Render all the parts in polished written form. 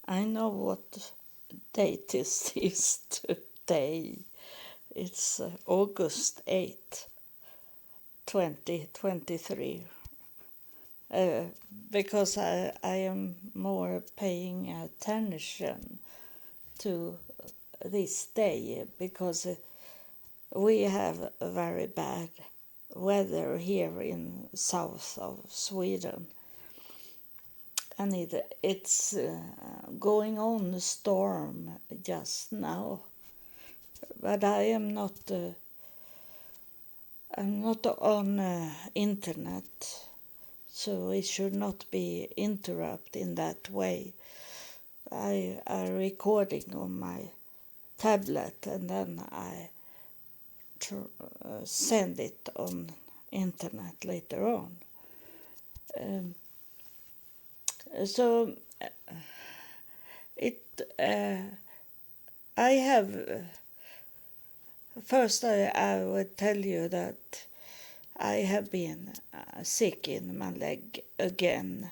I know what date is today. It's August 8th, 2023. Because I am more paying attention to this day because we have a very bad weather here in south of Sweden, and it's going on a storm just now. But I'm not on internet, so it should not be interrupted in that way. I are recording on my tablet and then I send it on internet later on. So I have first I would tell you that I have been sick in my leg again,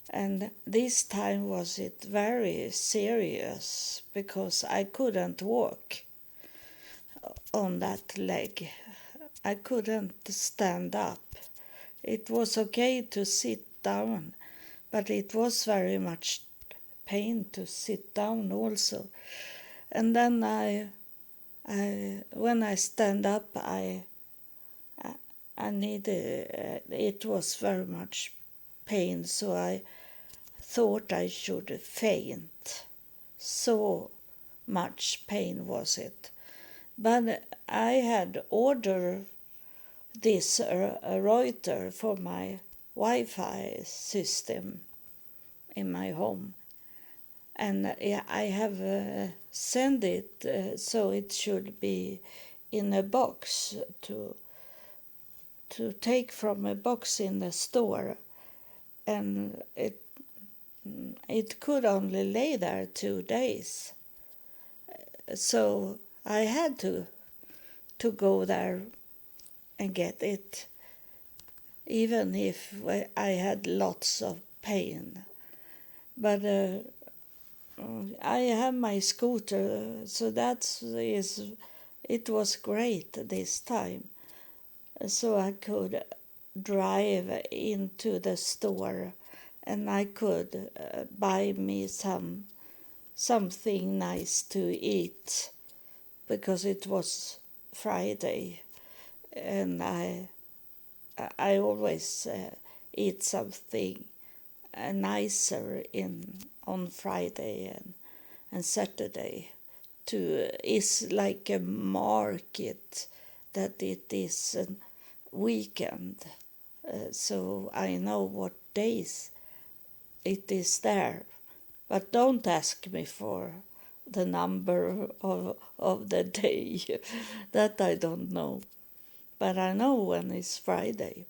and this time was it very serious because I couldn't walk on that leg. I couldn't stand up. It was okay to sit down, but it was very much pain to sit down also. And then when I stand up, I needed. It was very much pain, so I thought I should faint. So much pain was it. But I had ordered this router for my Wi-Fi system in my home, and I have sent it so it should be in a box to take from a box in the store, and it could only lay there 2 days, so I had to go there and get it, even if I had lots of pain. But I have my scooter, so it was great this time. So I could drive into the store and I could buy me something nice to eat because it was Friday, and I always eat something nicer on Friday and Saturday. It's like a market that it is a weekend, so I know what days it is there. But don't ask me for the number of the day. That I don't know. But I know when it's Friday.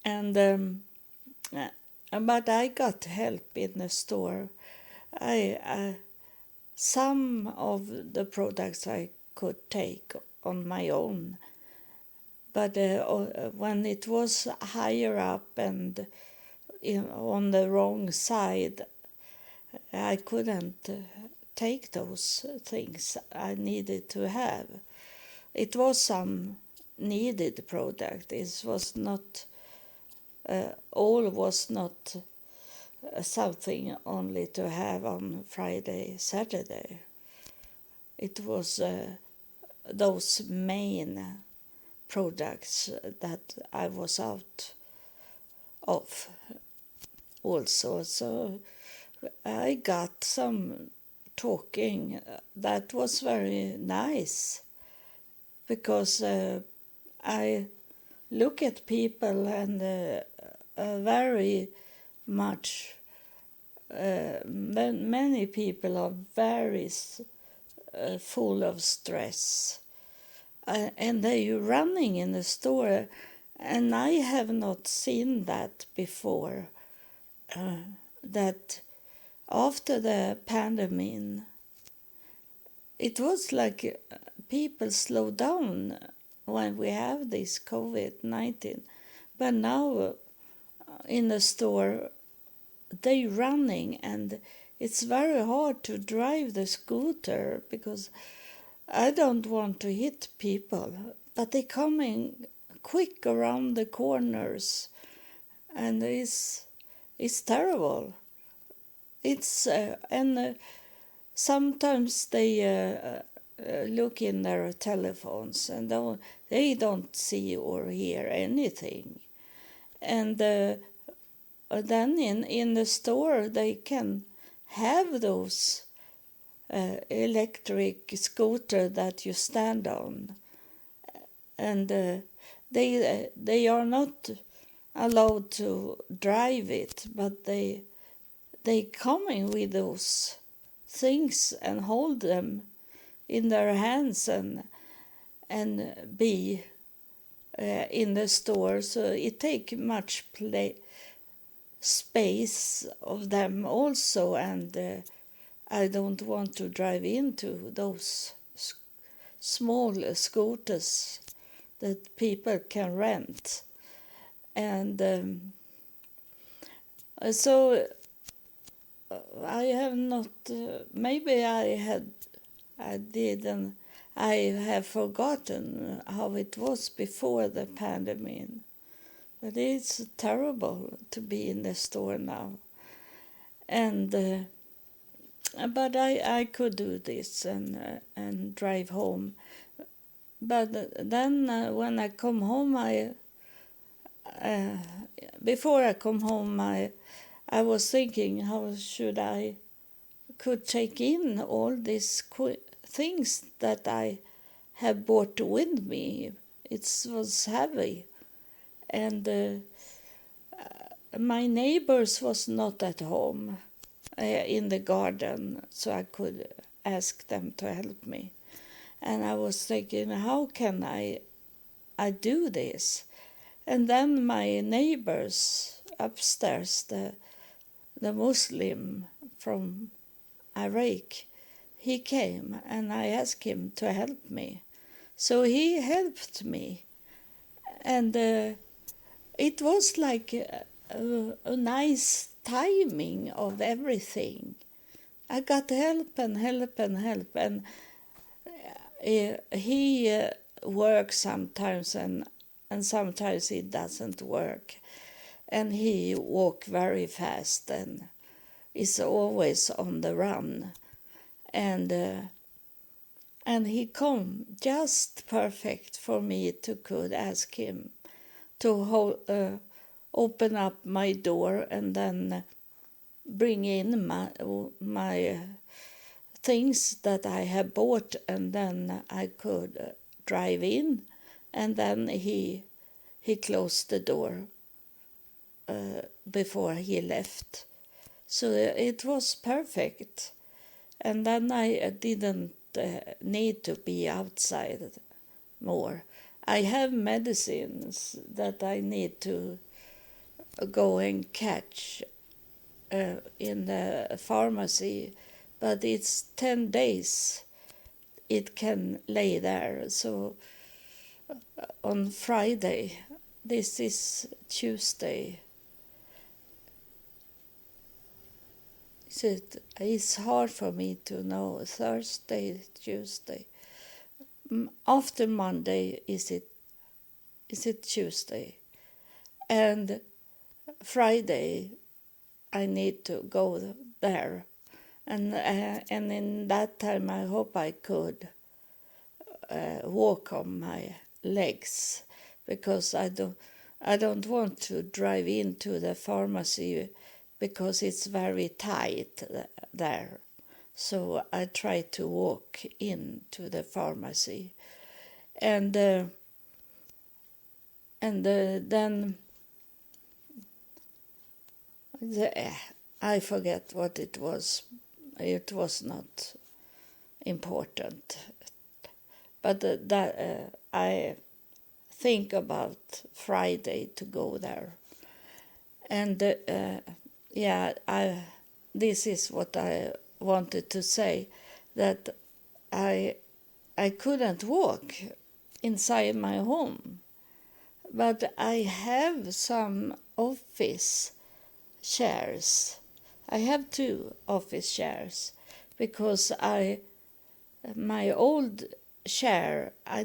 And but I got help in the store. Some of the products I could take on my own, but when it was higher up and on the wrong side, I couldn't take those things I needed to have. It was some needed product. It was not all was not something only to have on Friday, Saturday. It was those main products that I was out of also. So I got some talking that was very nice, because I look at people and very much many people are very full of stress, and they're running in the store, and I have not seen that before, that after the pandemic it was like people slow down when we have this COVID-19, but now in the store they running, and it's very hard to drive the scooter because I don't want to hit people, but they coming quick around the corners, and it's terrible. It's and sometimes they look in their telephones and they don't see or hear anything, and then in the store they can have those electric scooter that you stand on, and they are not allowed to drive it, but they coming with those things and hold them in their hands and be in the store, so it take much space of them also, and I don't want to drive into those small scooters that people can rent, and so I have not. Maybe I didn't. I have forgotten how it was before the pandemic, but it's terrible to be in the store now, and. But I could do this and drive home. But then when I come home, before I come home, I was thinking how should I could take in all these things that I have brought with me. It was heavy, and my neighbors was not at home. In the garden, so I could ask them to help me. And I was thinking, how can I do this? And then my neighbors upstairs, the Muslim from Iraq, he came and I asked him to help me. So he helped me. And it was like a nice timing of everything. I got help, and he works sometimes, and sometimes he doesn't work, and he walk very fast and is always on the run, and he come just perfect for me to could ask him to open up my door and then bring in my things that I have bought, and then I could drive in, and then he closed the door before he left. So it was perfect, and then I didn't need to be outside more. I have medicines that I need to go and catch in the pharmacy, but it's 10 days it can lay there. So on Friday, this is Tuesday, it's hard for me to know. Thursday, Tuesday, after Monday is it Tuesday, and Friday I need to go there, and in that time I hope I could walk on my legs, because I don't want to drive into the pharmacy because it's very tight there. So I try to walk into the pharmacy, and then I forget what it was. It was not important, but I think about Friday to go there, and this is what I wanted to say, that I couldn't walk inside my home, but I have some office chairs I have 2 office chairs because my old chair, I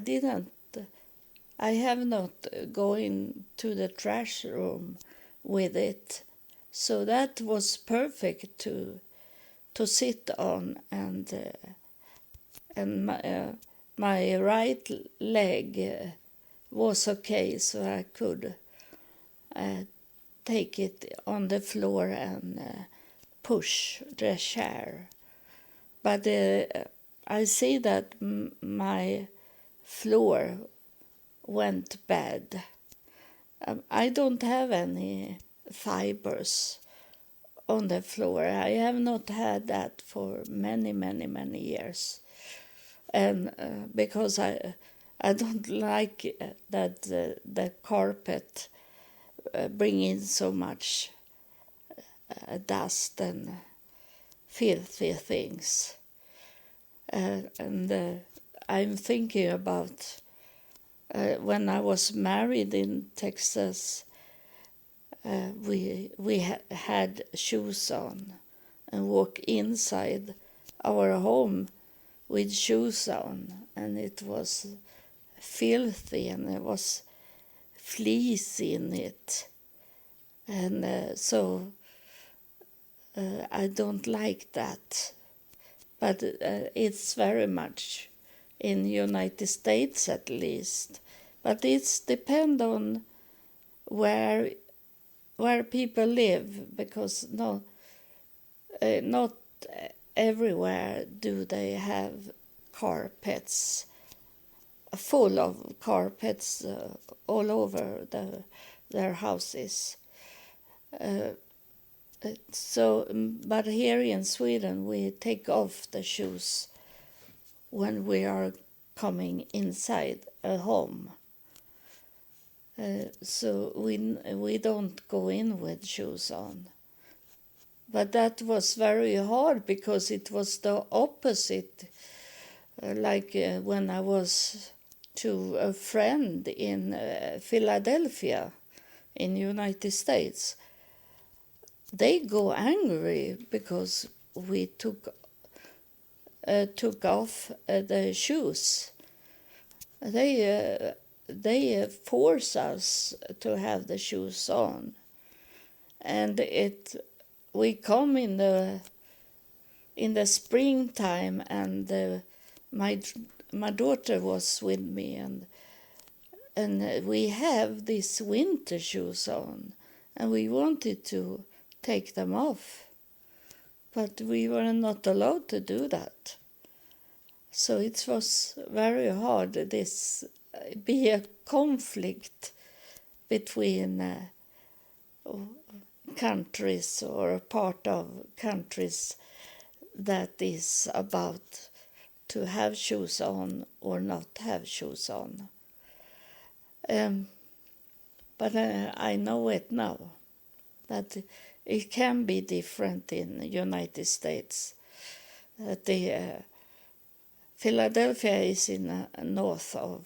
have not going to the trash room with it. So that was perfect to sit on, and my right leg was okay, so I could take it on the floor and push the chair. But I see that my floor went bad. I don't have any fibers on the floor. I have not had that for many, many, many years. And because I don't like that the carpet bring in so much dust and filthy things. And I'm thinking about when I was married in Texas, we had shoes on and walk inside our home with shoes on, and it was filthy and there was fleas in it, and so I don't like that. But it's very much in the United States at least. But it's depend on where people live, because not everywhere do they have carpets, full of carpets all over their houses. But here in Sweden, we take off the shoes when we are coming inside a home. So we don't go in with shoes on. But that was very hard because it was the opposite. When I was to a friend in Philadelphia in the United States, they go angry because we took off the shoes. They force us to have the shoes on, and we come in the springtime, and my daughter was with me, and we have these winter shoes on, and we wanted to take them off, but we were not allowed to do that. So it was very hard. This be a conflict between countries, or a part of countries that is about to have shoes on or not have shoes on. But I know it now, that it can be different in the United States. Philadelphia is in the north of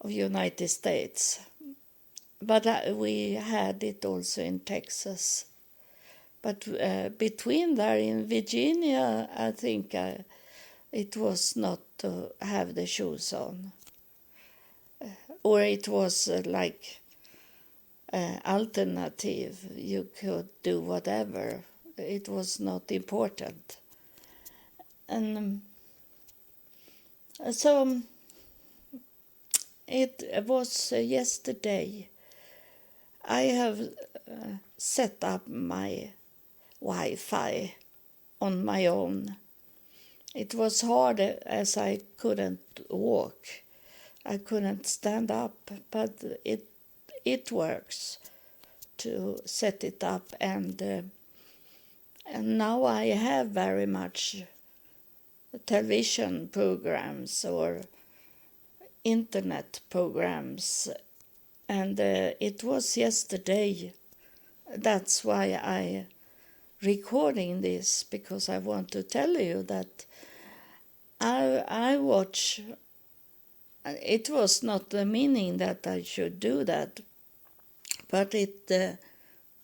United States, but we had it also in Texas. But between there in Virginia, I think it was not to have the shoes on, or it was alternative. You could do whatever. It was not important. And so it was yesterday. I have set up my Wi-Fi on my own. It was hard as I couldn't walk. I couldn't stand up, but it works to set it up, and now I have very much television programs or internet programs, and it was yesterday. That's why I recording this, because I want to tell you that I watch. It was not the meaning that I should do that, but it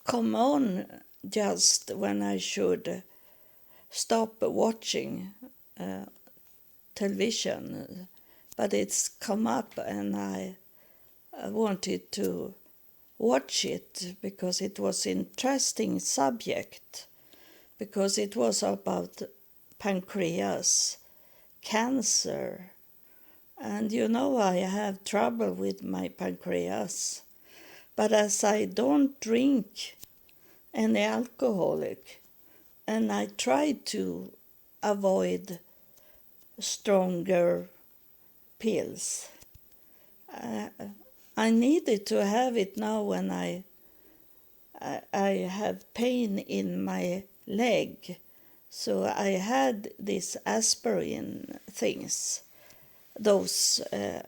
come on just when I should stop watching television, but it's come up and I wanted to watch it because it was an interesting subject, because it was about pancreas cancer. And I have trouble with my pancreas, but as I don't drink any alcoholic and I try to avoid stronger pills, I needed to have it now when I have pain in my leg. So I had these aspirin things, those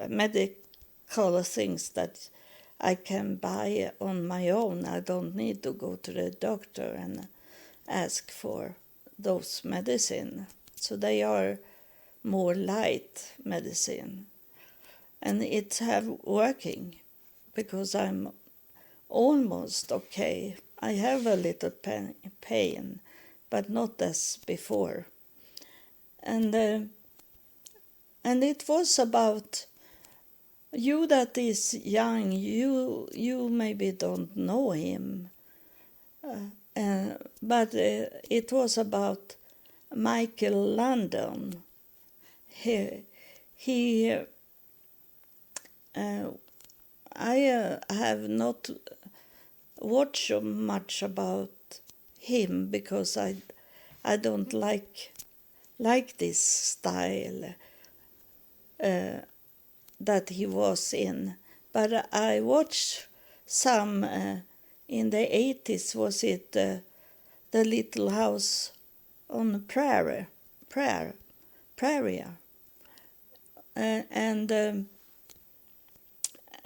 medical things that I can buy on my own. I don't need to go to the doctor and ask for those medicine. So they are more light medicine. And it's have working because I'm almost okay. I have a little pain, but not as before. And it was about you that is young. You maybe don't know him, but it was about Michael Landon. I have not watched so much about him because I don't like this style that he was in. But I watched some in the 80s. Was it the Little House on the Prairie?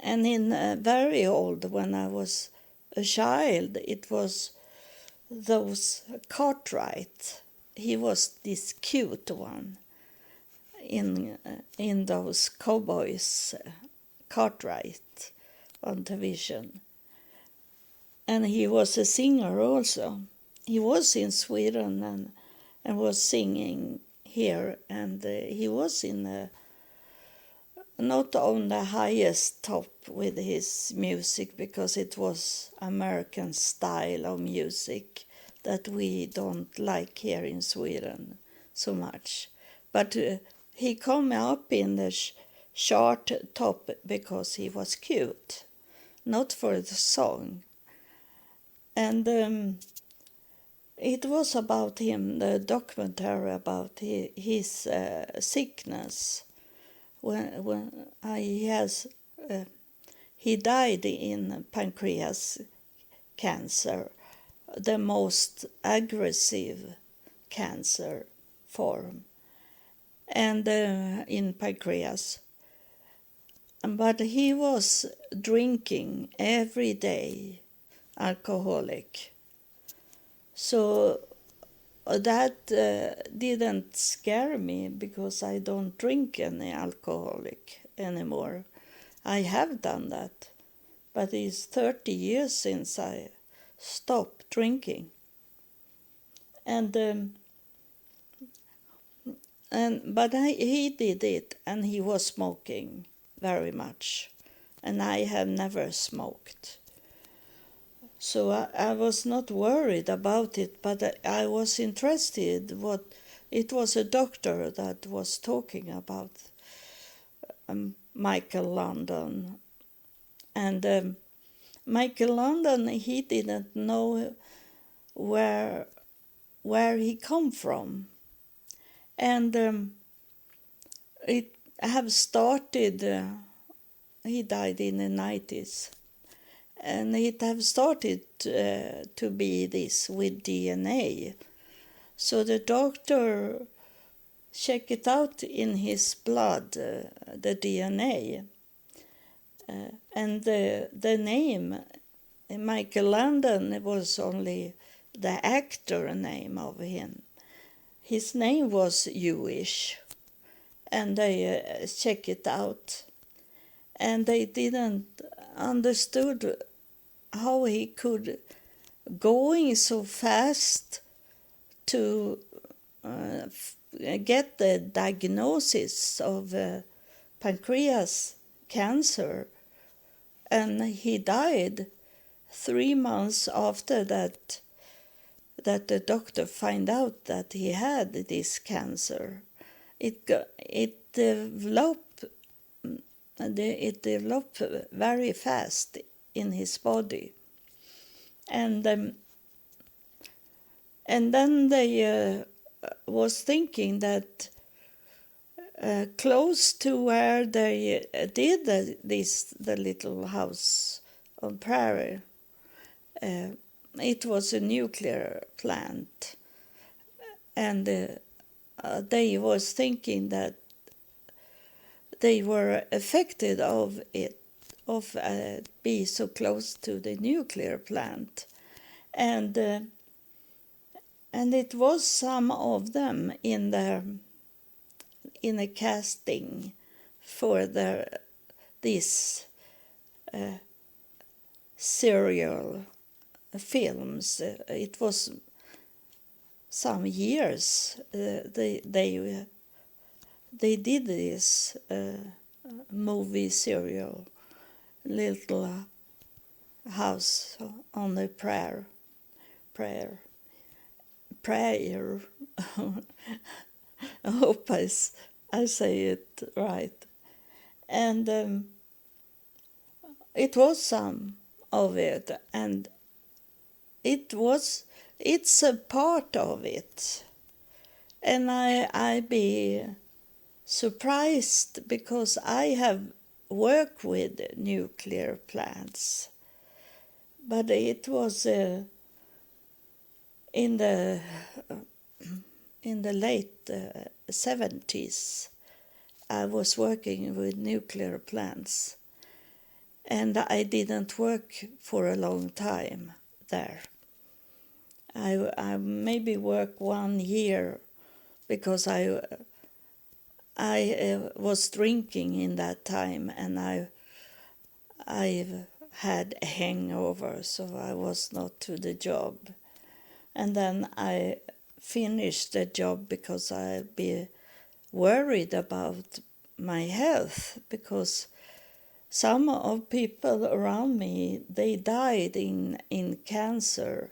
And in very old, when I was a child, it was those Cartwright. He was this cute one in those cowboys, Cartwright on television. And he was a singer also. He was in Sweden and was singing here, and he was in not on the highest top with his music, because it was American style of music that we don't like here in Sweden so much. But he came up in the chart top because he was cute, not for the song. And it was about him, the documentary about his sickness. When he died in pancreas cancer, the most aggressive cancer form, and in pancreas. But he was drinking every day, alcoholic. So that didn't scare me because I don't drink any alcoholic anymore. I have done that, but it's 30 years since I stopped drinking. But he did it, and he was smoking very much, and I have never smoked. So I was not worried about it, but I was interested. It was a doctor that was talking about Michael Landon. And Michael Landon, he didn't know where he come from. And it have started, he died in the 90s. And it have started to be this with DNA. So the doctor checked it out in his blood, the DNA. And the name, Michael Landon, was only the actor name of him. His name was Jewish. And they checked it out. And they didn't understood how he could going so fast to get the diagnosis of pancreas cancer, and he died 3 months after that the doctor found out that he had this cancer. It developed very fast in his body, and then they was thinking that close to where they did the little house on prairie, it was a nuclear plant, and they was thinking that they were affected of be so close to the nuclear plant, and it was some of them in a casting for these serial films. It was some years they did this movie serial, little house on the prayer. I hope I say it right. And it was some of it, and it's a part of it. And I be surprised, because I have worked with nuclear plants, but it was in the late 70s. I was working with nuclear plants, and I didn't work for a long time there. I maybe worked 1 year, because I was drinking in that time, and I had a hangover, so I was not to the job. And then I finished the job because I'd be worried about my health, because some of people around me, they died in cancer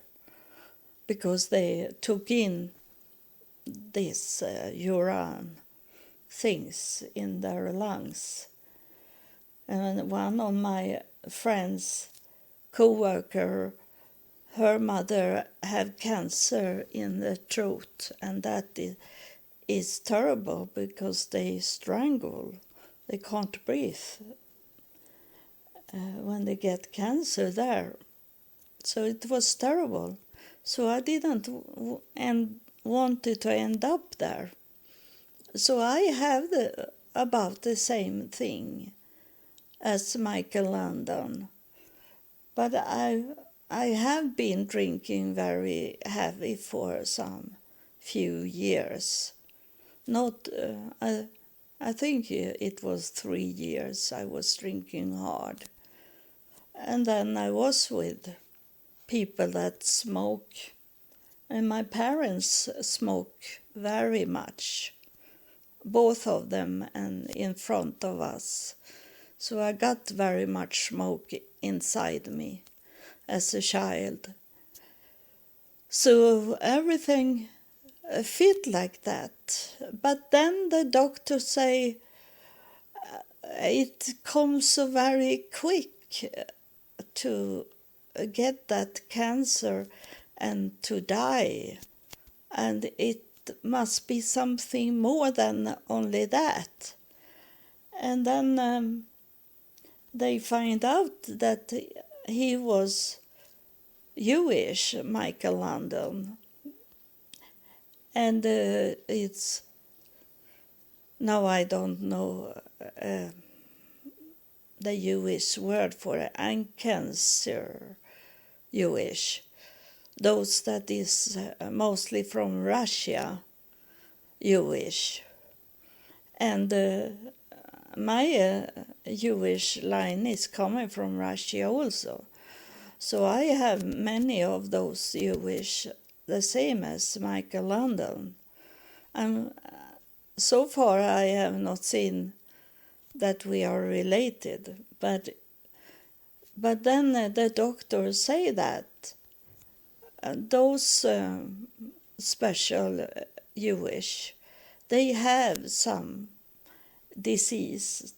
because they took in this urine things in their lungs. And one of my friends, co-worker, her mother had cancer in the throat, and that is terrible, because they strangle. They can't breathe when they get cancer there. So it was terrible. So I didn't wanted to end up there. So I have about the same thing as Michael Landon, but I have been drinking very heavy for some few years. Not, I think it was 3 years I was drinking hard. And then I was with people that smoke. And my parents smoke very much, both of them, and in front of us. So I got very much smoke inside me as a child. So everything fit like that. But then the doctor say it comes so very quick to get that cancer and to die, and it must be something more than only that. And then they find out that he was Jewish, Michael Landon, and it's now I don't know the Jewish word for it, cancer Jewish. Those that is mostly from Russia, Jewish. And my Jewish line is coming from Russia also. So I have many of those Jewish, the same as Michael Landon. So far I have not seen that we are related, but then the doctors say that those special Jewish, they have some disease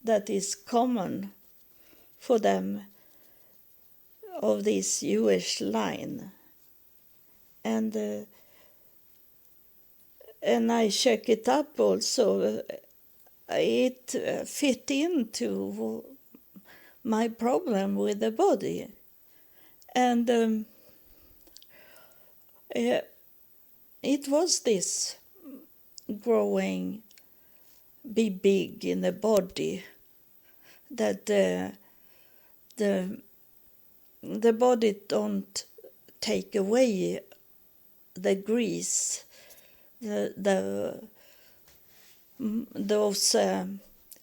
that is common for them of this Jewish line. And I check it up also. It fit into my problem with the body. And it was this growing, be big in the body, that the body don't take away the grease, those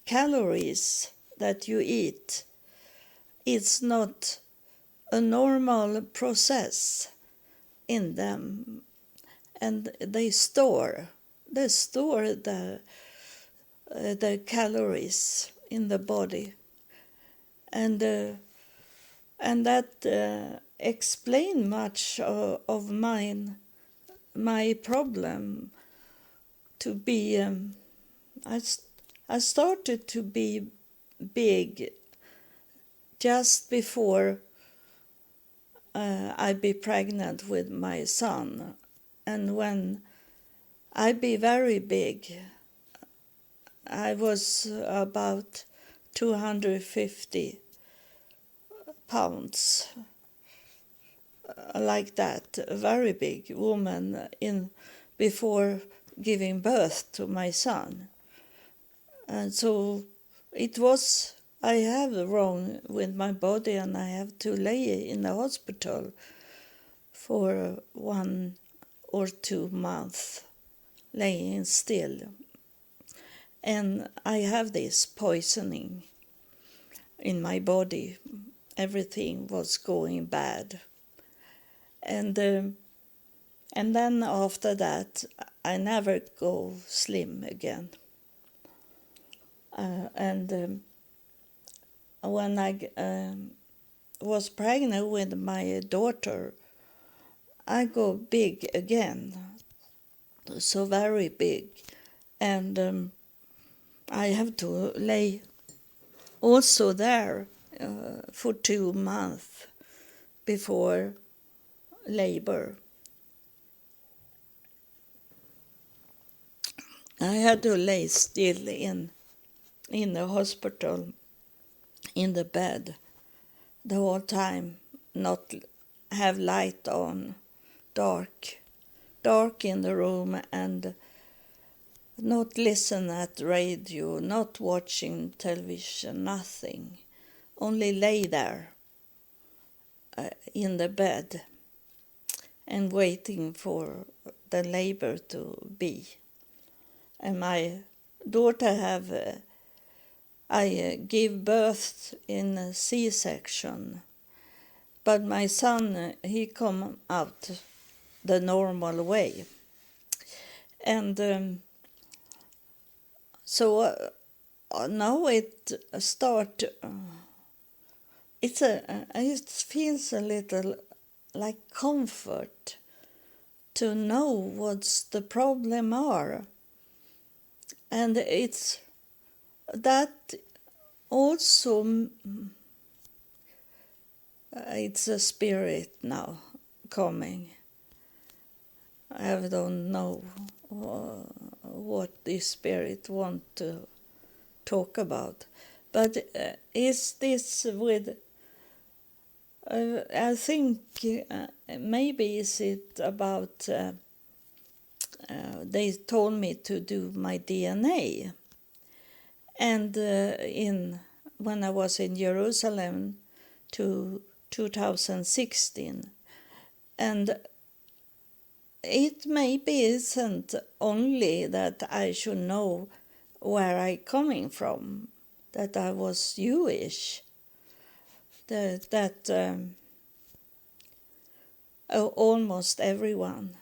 calories that you eat. It's not a normal process in them, and they store the calories in the body, and that explain much of my problem to be. I started to be big just before I be pregnant with my son, and when I be very big, I was about 250 pounds, like that, a very big woman before giving birth to my son. And so it was, I have wrong with my body, and I have to lay in the hospital for 1 or 2 months, laying still. And I have this poisoning in my body. Everything was going bad. And then after that, I never go slim again. When I was pregnant with my daughter, I go big again, so very big. And I have to lay also there for 2 months before labor. I had to lay still in the hospital, in the bed, the whole time, not have light on, dark in the room, and not listen at radio, not watching television, nothing. Only lay there in the bed and waiting for the labor to be. And my daughter I gave birth in a C-section, but my son, he come out the normal way. And so now it start. It feels a little like comfort to know what's the problem are, and it's that also. It's a spirit now coming. I don't know what this spirit want to talk about, but is this with? I think maybe is it about? They told me to do my DNA, and when I was in Jerusalem to 2016, and it maybe isn't only that I should know where I coming from, that I was Jewish, that almost everyone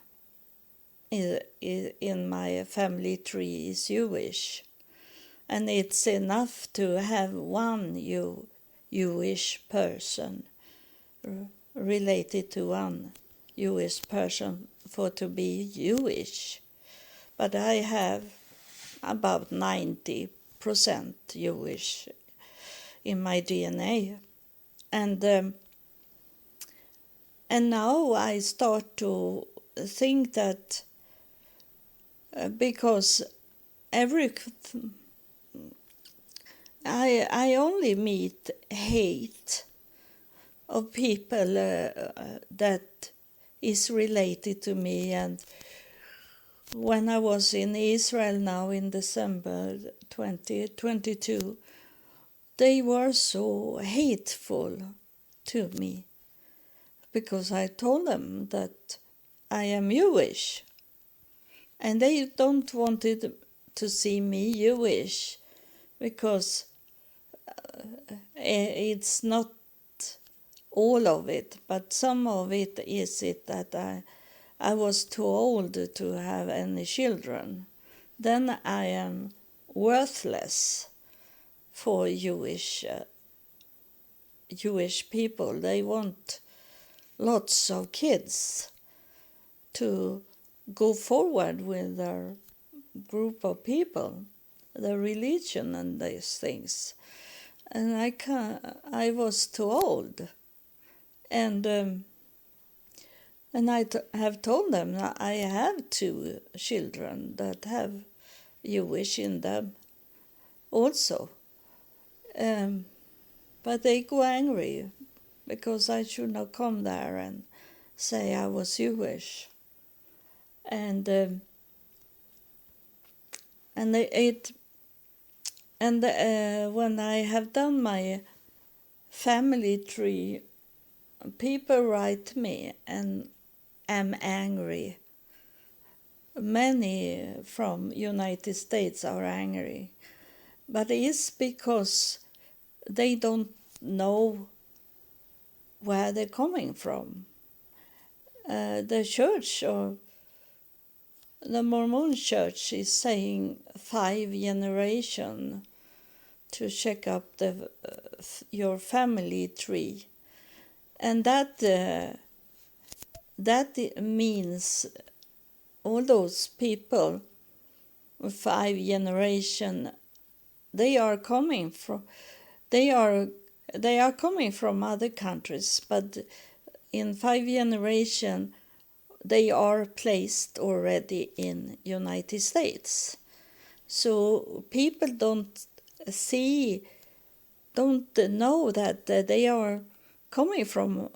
in my family tree is Jewish. And it's enough to have one Jewish person related to one Jewish person for to be Jewish. But I have about 90% Jewish in my DNA. And now I start to think that because I only meet hate of people that is related to me. And when I was in Israel now in December 2022, they were so hateful to me because I told them that I am Jewish. And they don't wanted to see me Jewish because it's not all of it, but some of it is it that I was too old to have any children. Then I am worthless for Jewish people. They want lots of kids to go forward with their group of people, the religion and these things. And I was too old. And I have told them that I have 2 children that have Jewish in them also. But they go angry because I should not come there and say I was Jewish. And when I have done my family tree, people write me and am angry. Many from United States are angry, but it's because they don't know where they're coming from. The church or the Mormon church is saying 5 generations to check up your family tree, and that means all those people, 5 generations, they are coming from other countries, but in 5 generations they are placed already in United States. So people don't know that they are coming from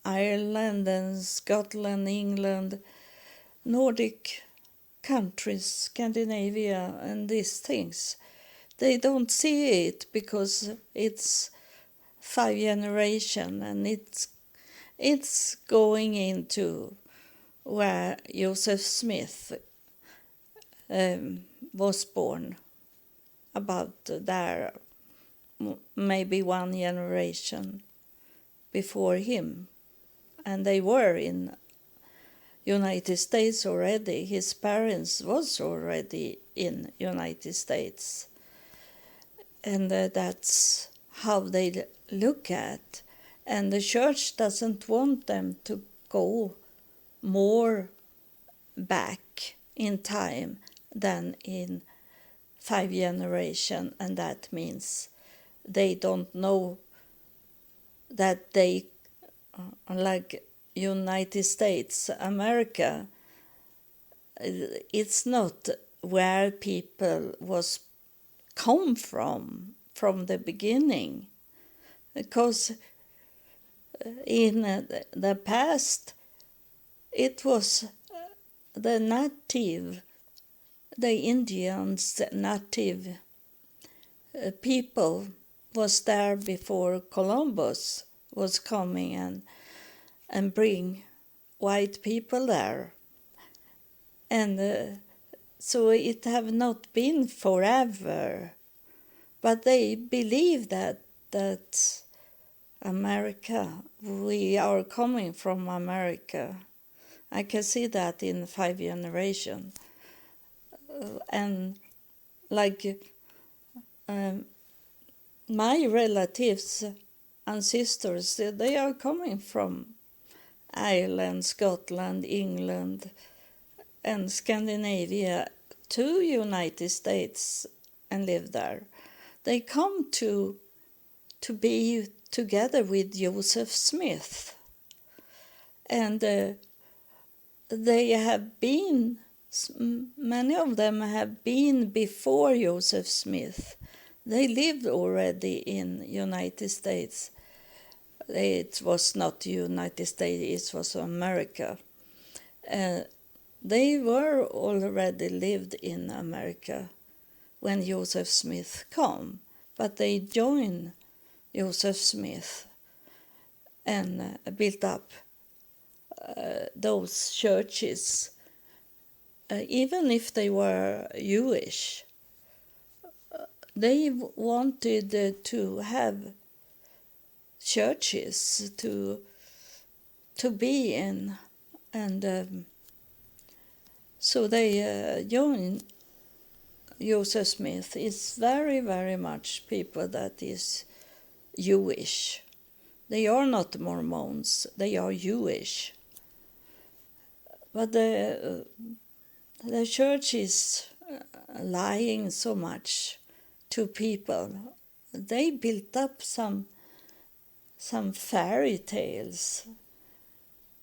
Ireland and Scotland, England, Nordic countries, Scandinavia, and these things. They don't see it because it's 5 generations, and it's going into where Joseph Smith was born, about there, maybe 1 generation before him. And they were in United States already. His parents was already in United States. And that's how they look at. And the church doesn't want them to go more back in time than in 5 generations, and that means they don't know that they, like United States, America, it's not where people was come from the beginning, because in the past it was the Indians, native people was there before Columbus was coming and bring white people there. And so it have not been forever, but they believe that America we are coming from America. I can see that in 5 generations. And like my relatives and sisters, they are coming from Ireland, Scotland, England, and Scandinavia to United States and live there. They come to be together with Joseph Smith. And they have been, many of them have been before Joseph Smith. They lived already in United States. It was not United States, it was America. They were already lived in America when Joseph Smith came, but they joined Joseph Smith and built up those churches, even if they were Jewish. They wanted to have churches to be in, and so they joined Joseph Smith. It's very, very much people that is Jewish. They are not Mormons, they are Jewish. But the church is lying so much to people. They built up some fairy tales,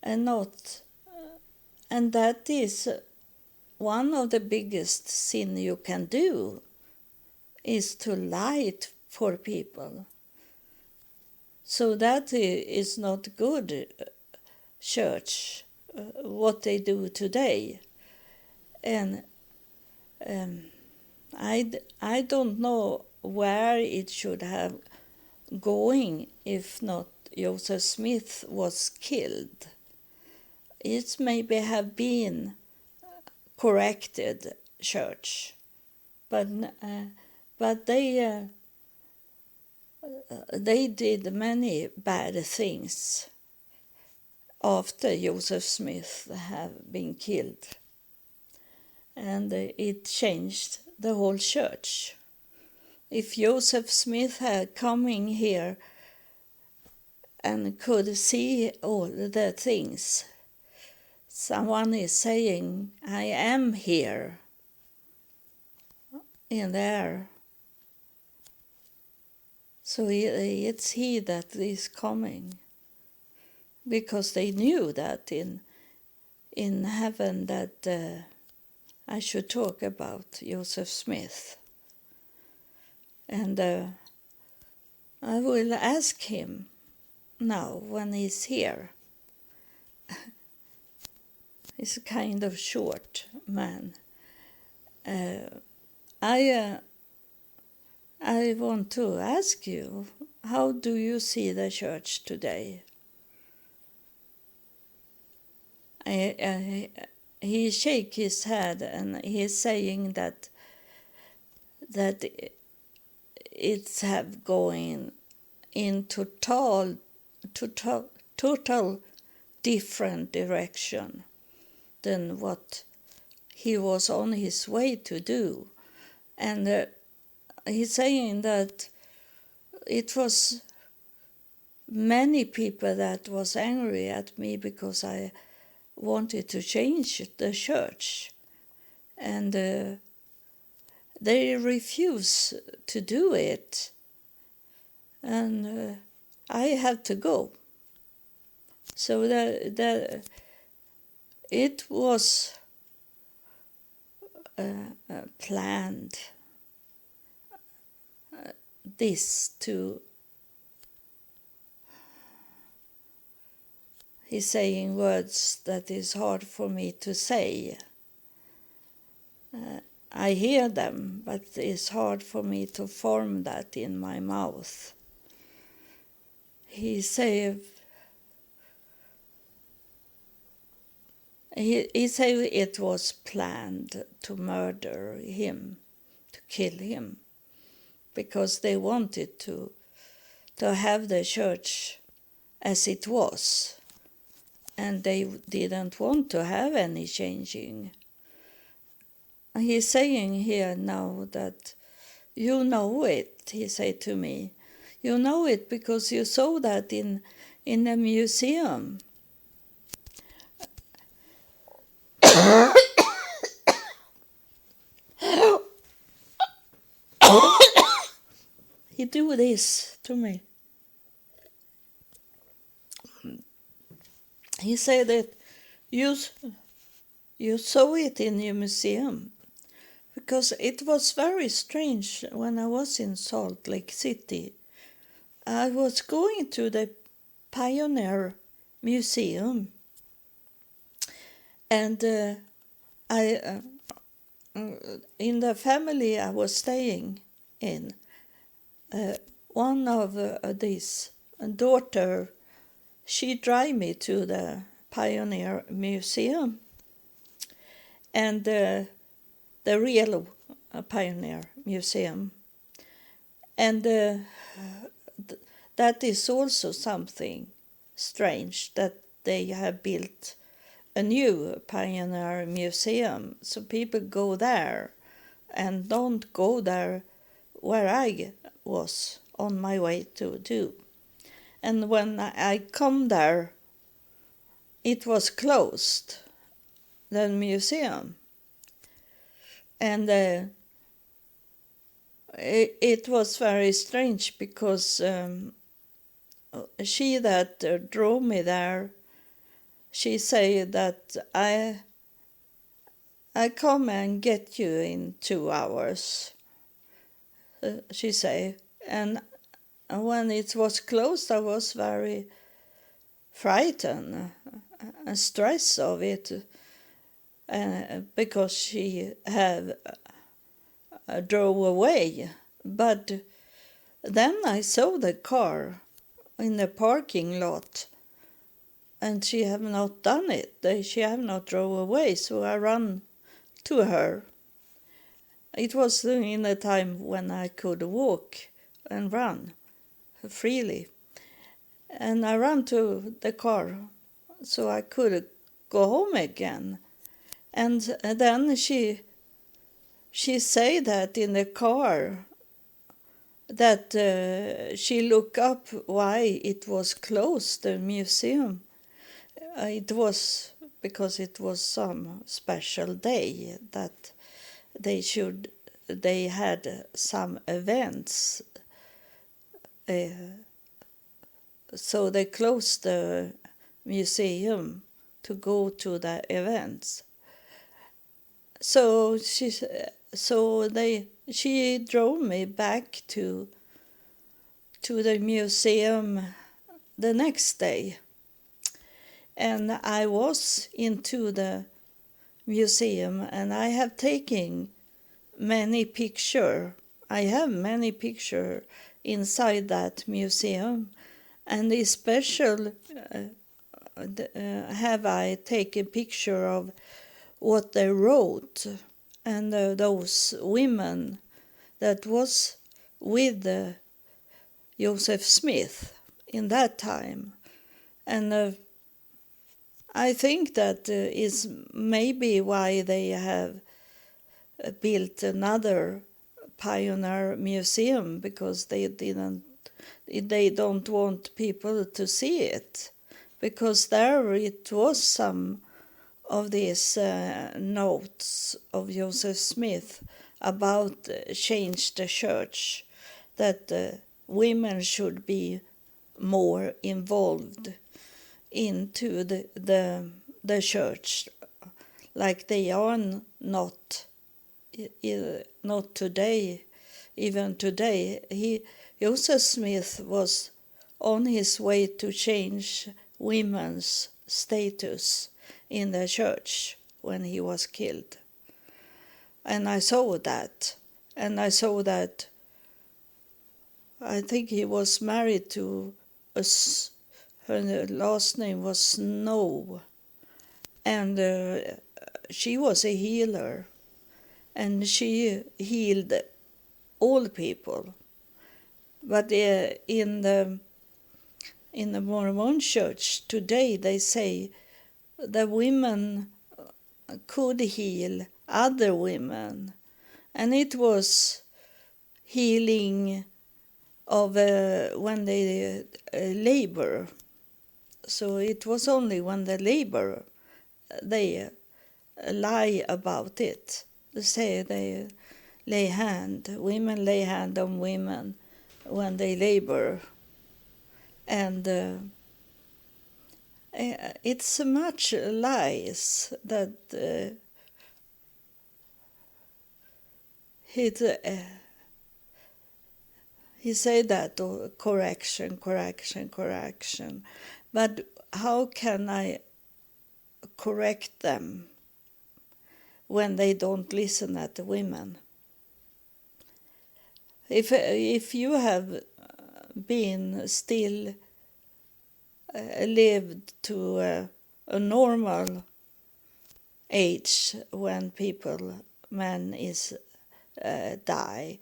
and that is one of the biggest sin you can do, is to lie for people. So that is not good church, what they do today. And I don't know where it should have going if not Joseph Smith was killed. It maybe have been corrected church, but they did many bad things after Joseph Smith have been killed, and it changed the whole church. If Joseph Smith had coming here and could see all the things, someone is saying, I am here in there. So it's he that is coming. Because they knew that in heaven that I should talk about Joseph Smith. And I will ask him now when he's here. He's a kind of short man. I want to ask you, how do you see the church today? He shake his head and he's saying that it's have going in total different direction than what he was on his way to do. And he's saying that it was many people that was angry at me because I wanted to change the church. And they refuse to do it. And I had to go. So it was planned, this to... He's saying words that is hard for me to say. I hear them, but it's hard for me to form that in my mouth. He said it was planned to murder him, to kill him, because they wanted to have the church as it was. And they didn't want to have any changing. He's saying here now that you know it, he said to me. You know it because you saw that in a museum. He do this to me. He said that you saw it in your museum because it was very strange when I was in Salt Lake City. I was going to the Pioneer Museum, and I in the family I was staying in, one of these daughter, she drive me to the Pioneer Museum, and the real Pioneer Museum, and that is also something strange that they have built a new Pioneer Museum, so people go there and don't go there where I was on my way to do. And when I come there, it was closed, the museum. And it was very strange because she that drove me there, she said that I come and get you in 2 hours, she said. And when it was closed, I was very frightened and stressed of it, because she had drove away. But then I saw the car in the parking lot, and she have not done it. She have not drove away, so I ran to her. It was in a time when I could walk and run freely. And I ran to the car so I could go home again. And then she said that in the car that she looked up why it was closed, the museum. It was because it was some special day that they had some events. So they closed the museum to go to the events. So she drove me back to the museum the next day, and I was into the museum, and I have taken many pictures. I have many pictures inside that museum, and especially have I taken picture of what they wrote, and those women that was with Joseph Smith in that time. And I think that is maybe why they have built another Pioneer Museum, because they don't want people to see it, because there it was some of these notes of Joseph Smith about change the church, that women should be more involved into the church, like they are not today. Even today, Joseph Smith was on his way to change women's status in the church when he was killed. And I saw that. And I saw that I think he was married to her last name was Snow. And she was a healer. And she healed all people. But in the in the Mormon church today, they say the women could heal other women, and it was healing of when they labor. So it was only when they labor they lie about it. They say they women lay hand on women when they labor, and it's much lies that he said that, oh, correction, but how can I correct them when they don't listen at the women? If you have been still lived to a normal age when men is die,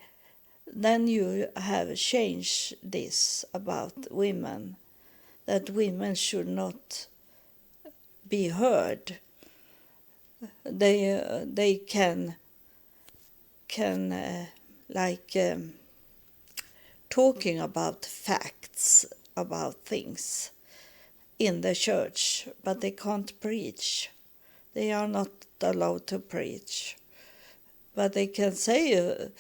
then you have changed this about women, that women should not be heard. They can talking about facts about things in the church, but they can't preach. They are not allowed to preach, but they can say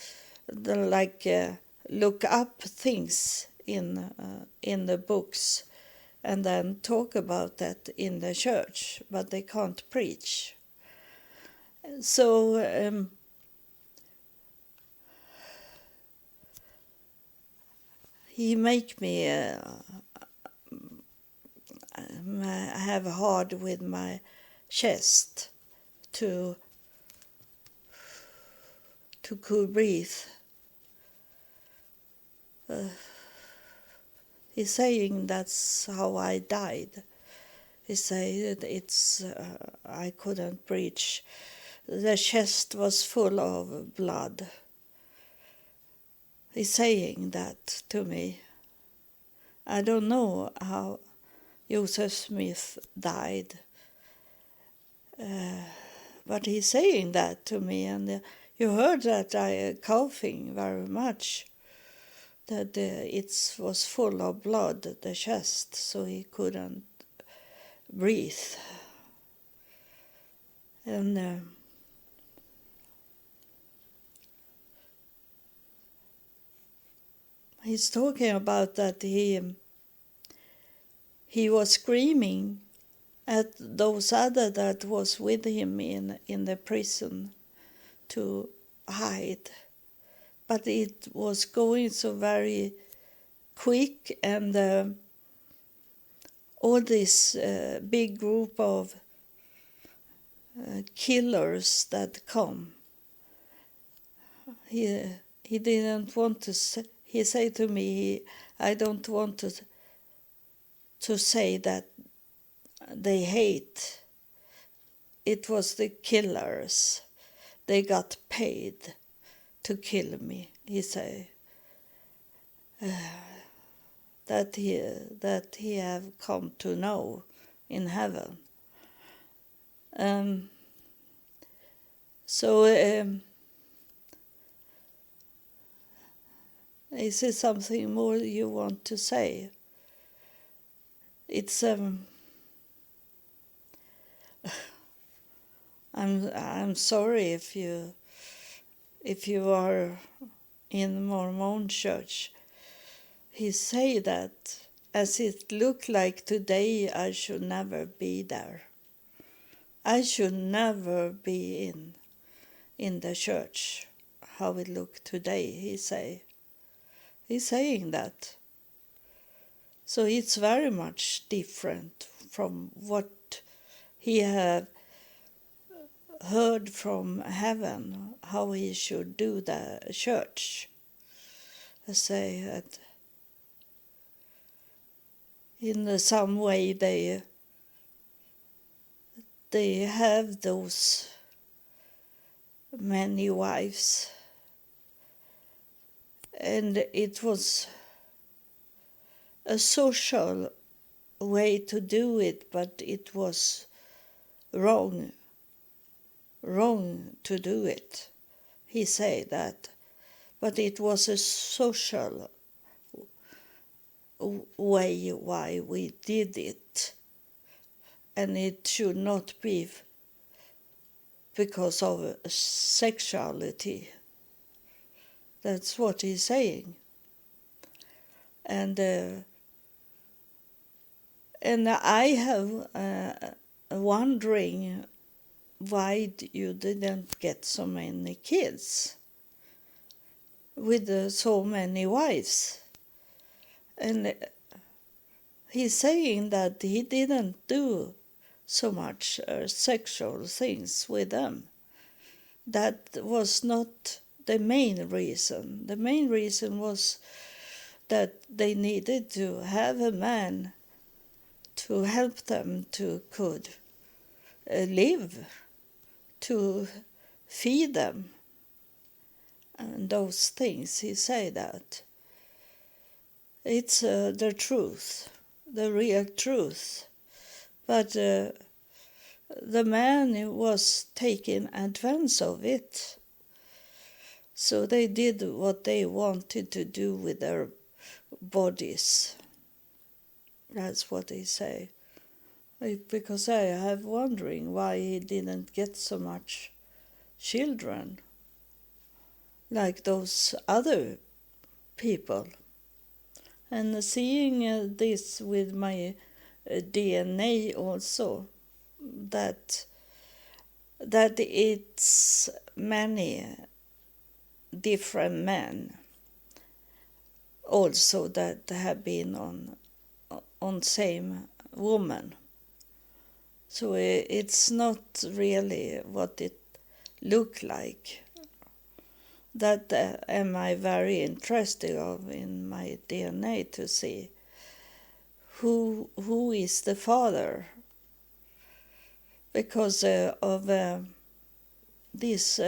look up things in the books and then talk about that in the church, but they can't preach. So he make me have hard with my chest to could breathe. He's saying that's how I died. He said it's I couldn't breathe. The chest was full of blood. He's saying that to me. I don't know how Joseph Smith died, but he's saying that to me, and you heard that I coughing very much, that it was full of blood, the chest, so he couldn't breathe. And he's talking about that he was screaming at those other that was with him in the prison to hide. But it was going so very quick, and all this big group of killers that come. He didn't want to say, he said to me, I don't want to say that they hate. It was the killers. They got paid to kill me, he said. That he have come to know in heaven. Is there something more you want to say? It's I'm sorry if you are in the Mormon church. He say that as it looked like today, I should never be there. I should never be in the church. How it look today, he say. He's saying that. So it's very much different from what he have heard from heaven, how he should do the church. I say that in some way they have those many wives, and it was a social way to do it, but it was wrong to do it. He said that. But it was a social way why we did it. And it should not be because of sexuality. That's what he's saying. And I have wondering why you didn't get so many kids with so many wives. And he's saying that he didn't do so much sexual things with them. That was not the main reason. The main reason was that they needed to have a man to help them to could live, to feed them, and those things. He said that. It's the truth, the real truth. But the man was taking advantage of it. So they did what they wanted to do with their bodies. That's what they say. Because I have wondering why he didn't get so much children like those other people. And seeing this with my DNA also, that it's many different men also that have been on same woman. So it's not really what it looked like. That am I very interested of in my DNA to see who is the father, because of this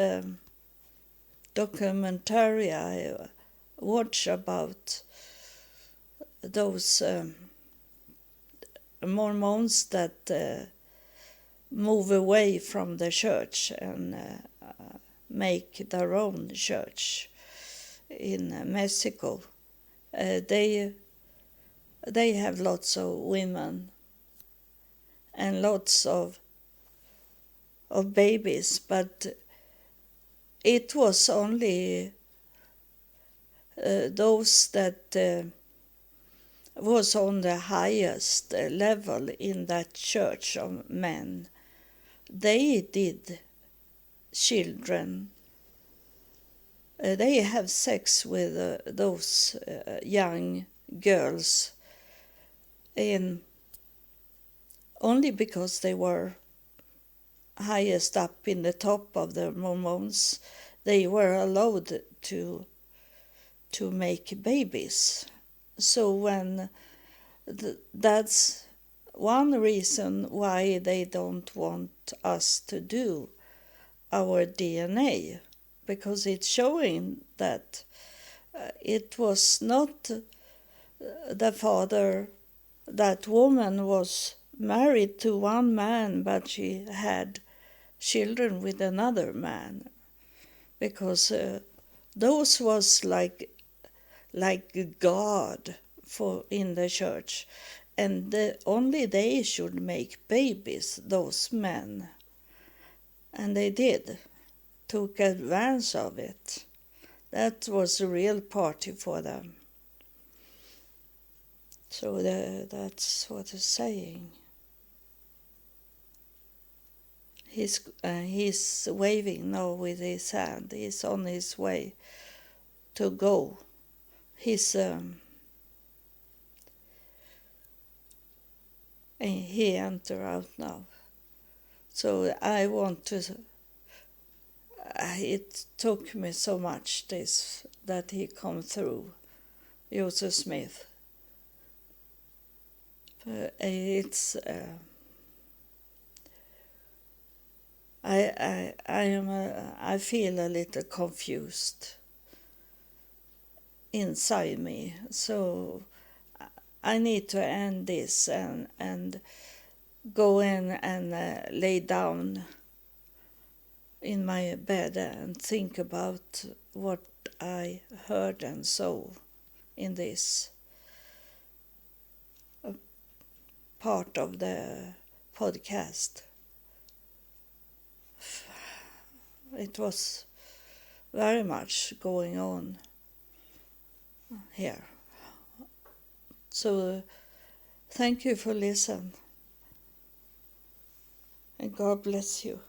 documentary I watch about those Mormons that move away from the church and make their own church in Mexico. They have lots of women and lots of babies, but it was only those that was on the highest level in that church of men. They did children. They have sex with those young girls only because they were highest up in the top of the Mormons. They were allowed to make babies. So when that's one reason why they don't want us to do our DNA, because it's showing that it was not the father. That woman was married to one man, but she had children with another man, because those was like God in the church, and only they should make babies, those men. And they did, took advantage of it. That was a real party for them. So that's what he's saying. He's waving now with his hand. He's on his way to go. He's he enter out now. So I want to. It took me so much that he come through, Joseph Smith. It's I feel a little confused inside me. So I need to end this and go in and lay down in my bed and think about what I heard and saw in this part of the podcast. It was very much going on here. So thank you for listening, and God bless you.